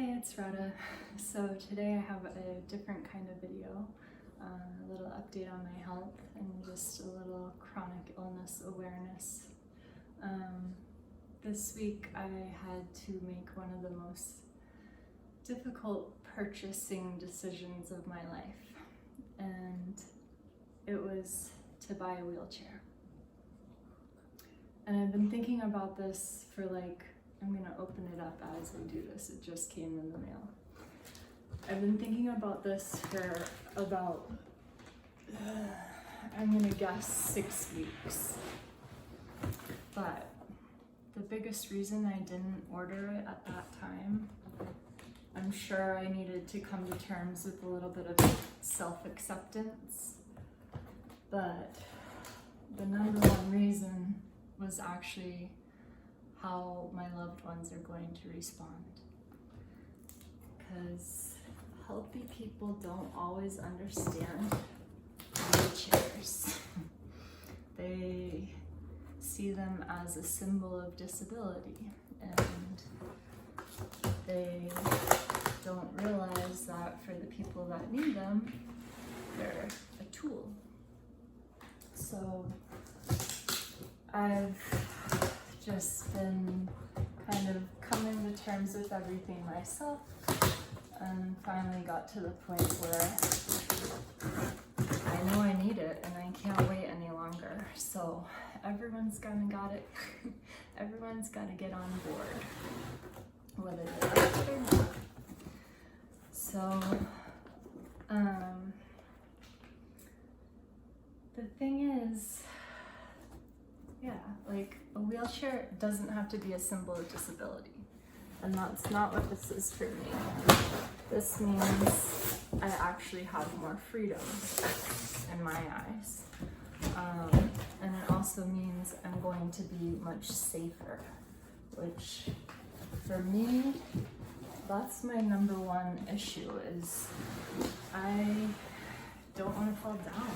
Hey, it's Rada. So today I have a different kind of video, a little update on my health and just a little chronic illness awareness. This week I had to make one of the most difficult purchasing decisions of my life, and it was to buy a wheelchair. And I've been thinking about this for I'm gonna open it up as I do this. It just came in the mail. I've been thinking about this for about, I'm gonna guess 6 weeks. But the biggest reason I didn't order it at that time, I'm sure I needed to come to terms with a little bit of self-acceptance. But the number one reason was actually how my loved ones are going to respond. Because healthy people don't always understand wheelchairs. They see them as a symbol of disability, and they don't realize that for the people that need them, they're a tool. So I've just been kind of coming to terms with everything myself, and finally got to the point where I know I need it and I can't wait any longer. So everyone's got it. Everyone's gotta get on board, whether they like it or not. So the thing is, a wheelchair doesn't have to be a symbol of disability. And that's not what this is for me. This means I actually have more freedom in my eyes. And it also means I'm going to be much safer, which for me, that's my number one issue, is I don't want to fall down.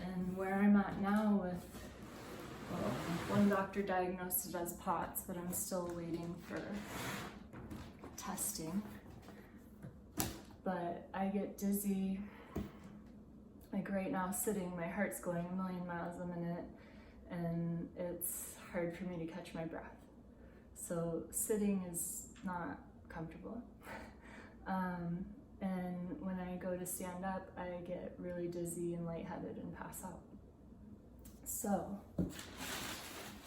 And where I'm at now with, one doctor diagnosed it as POTS, but I'm still waiting for testing. But I get dizzy, right now sitting, my heart's going a million miles a minute, and it's hard for me to catch my breath. So sitting is not comfortable. And when I go to stand up, I get really dizzy and lightheaded and pass out. So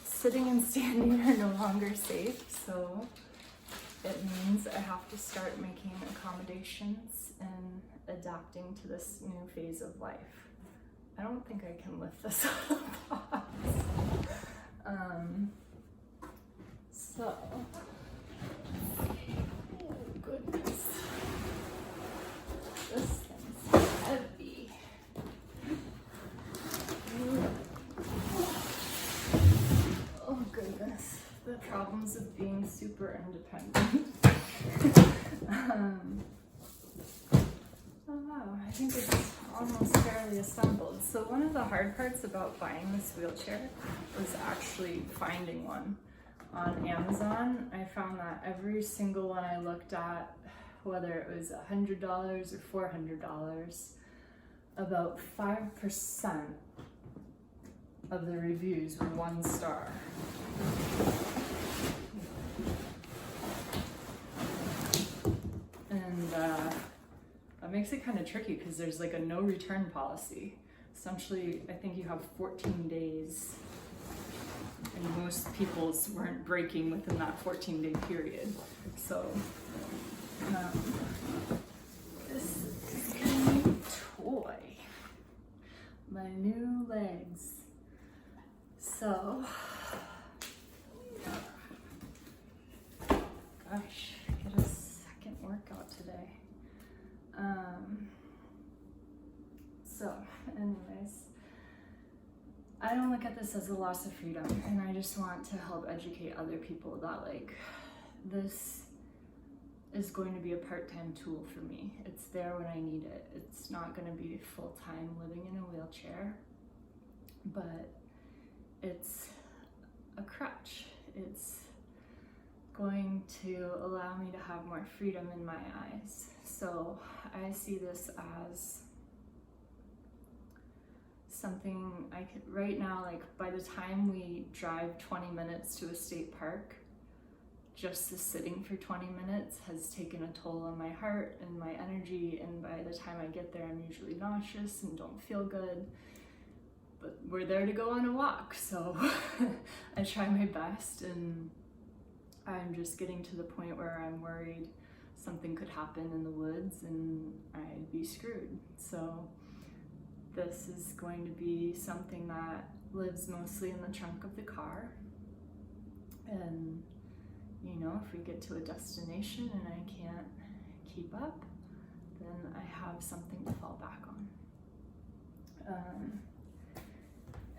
sitting and standing are no longer safe, so it means I have to start making accommodations and adapting to this new phase of life. I don't think I can lift this out of the box. So, oh goodness, this thing's heavy. Oh goodness, the problems of being super independent. Oh wow, I think it's almost fairly assembled. So one of the hard parts about buying this wheelchair was actually finding one. On Amazon, I found that every single one I looked at, whether it was $100 or $400, about 5% of the reviews were 1 star. And that makes it kind of tricky because there's a no return policy. Essentially, I think you have 14 days, and most people's weren't breaking within that 14-day period. So this is my new toy, my new legs. So, gosh, get a second workout today. So, anyways, I don't look at this as a loss of freedom, and I just want to help educate other people that this is going to be a part-time tool for me. It's there when I need it. It's not going to be full-time living in a wheelchair, but it's a crutch. It's going to allow me to have more freedom in my eyes. So I see this as something I could, right now, like by the time we drive 20 minutes to a state park, just the sitting for 20 minutes has taken a toll on my heart and my energy, and by the time I get there I'm usually nauseous and don't feel good. But we're there to go on a walk, so I try my best, and I'm just getting to the point where I'm worried something could happen in the woods and I'd be screwed. So this is going to be something that lives mostly in the trunk of the car. And you know, if we get to a destination and I can't keep up, then I have something to fall back on.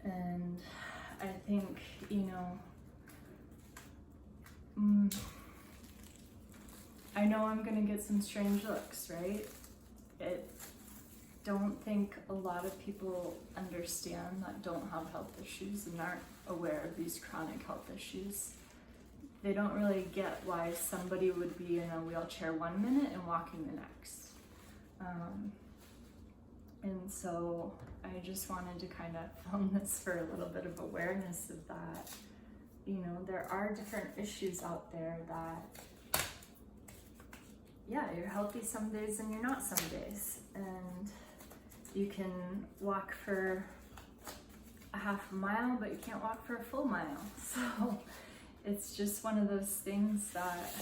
And I think, you know, I know I'm gonna get some strange looks, right? Don't think a lot of people understand that don't have health issues and aren't aware of these chronic health issues. They don't really get why somebody would be in a wheelchair 1 minute and walking the next. And so I just wanted to kind of film this for a little bit of awareness of that. You know, there are different issues out there that, yeah, you're healthy some days and you're not some days. And you can walk for a half a mile, but you can't walk for a full mile. So it's just one of those things that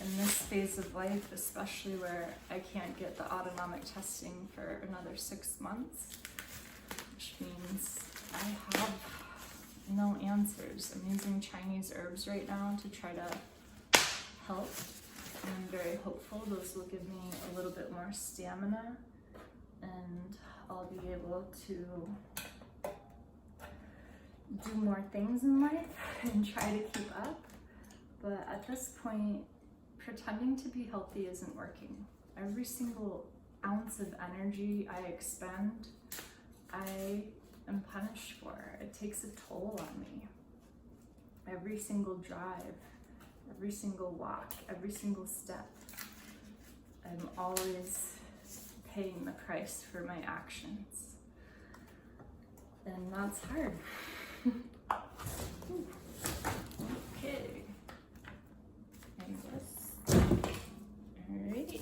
in this phase of life, especially where I can't get the autonomic testing for another 6 months, which means I have no answers. I'm using Chinese herbs right now to try to help. And I'm very hopeful those will give me a little bit more stamina and I'll be able to do more things in life and try to keep up. But at this point, pretending to be healthy isn't working. Every single ounce of energy I expend, I am punished for. It takes a toll on me. Every single drive, every single walk, every single step, I'm always paying the price for my actions. And that's hard. Okay. And this. Alrighty.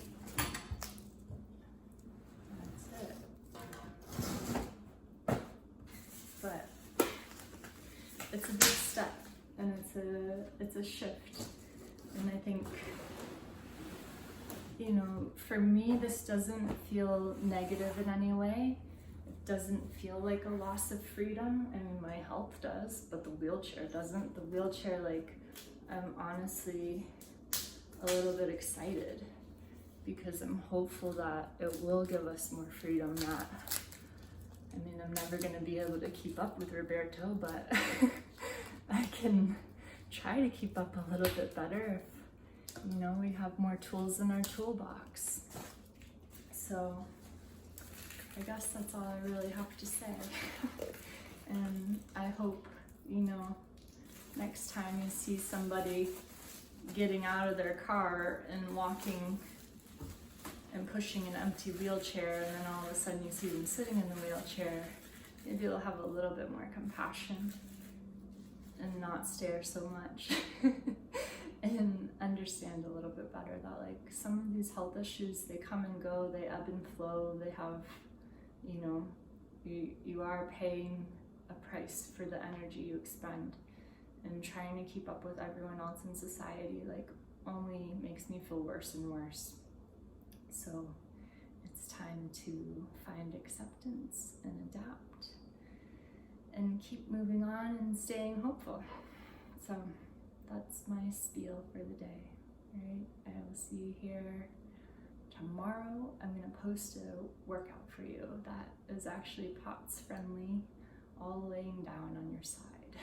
That's it. But it's a big step, and it's a shift. And I think, you know, for me, this doesn't feel negative in any way. It doesn't feel like a loss of freedom. I mean, my health does, but the wheelchair doesn't. The wheelchair, like, I'm honestly a little bit excited because I'm hopeful that it will give us more freedom. That, I mean, I'm never gonna be able to keep up with Roberto, but I can try to keep up a little bit better if, you know, we have more tools in our toolbox. So I guess that's all I really have to say. And I hope, you know, next time you see somebody getting out of their car and walking and pushing an empty wheelchair, and then all of a sudden you see them sitting in the wheelchair, maybe you'll have a little bit more compassion and not stare so much. And understand a little bit better that, like, some of these health issues, they come and go, they ebb and flow, they have, you know, you are paying a price for the energy you expend, and trying to keep up with everyone else in society, like, only makes me feel worse and worse. So it's time to find acceptance and adapt and keep moving on and staying hopeful. So that's my spiel for the day, right? I will see you here tomorrow. I'm gonna post a workout for you that is actually POTS friendly, all laying down on your side.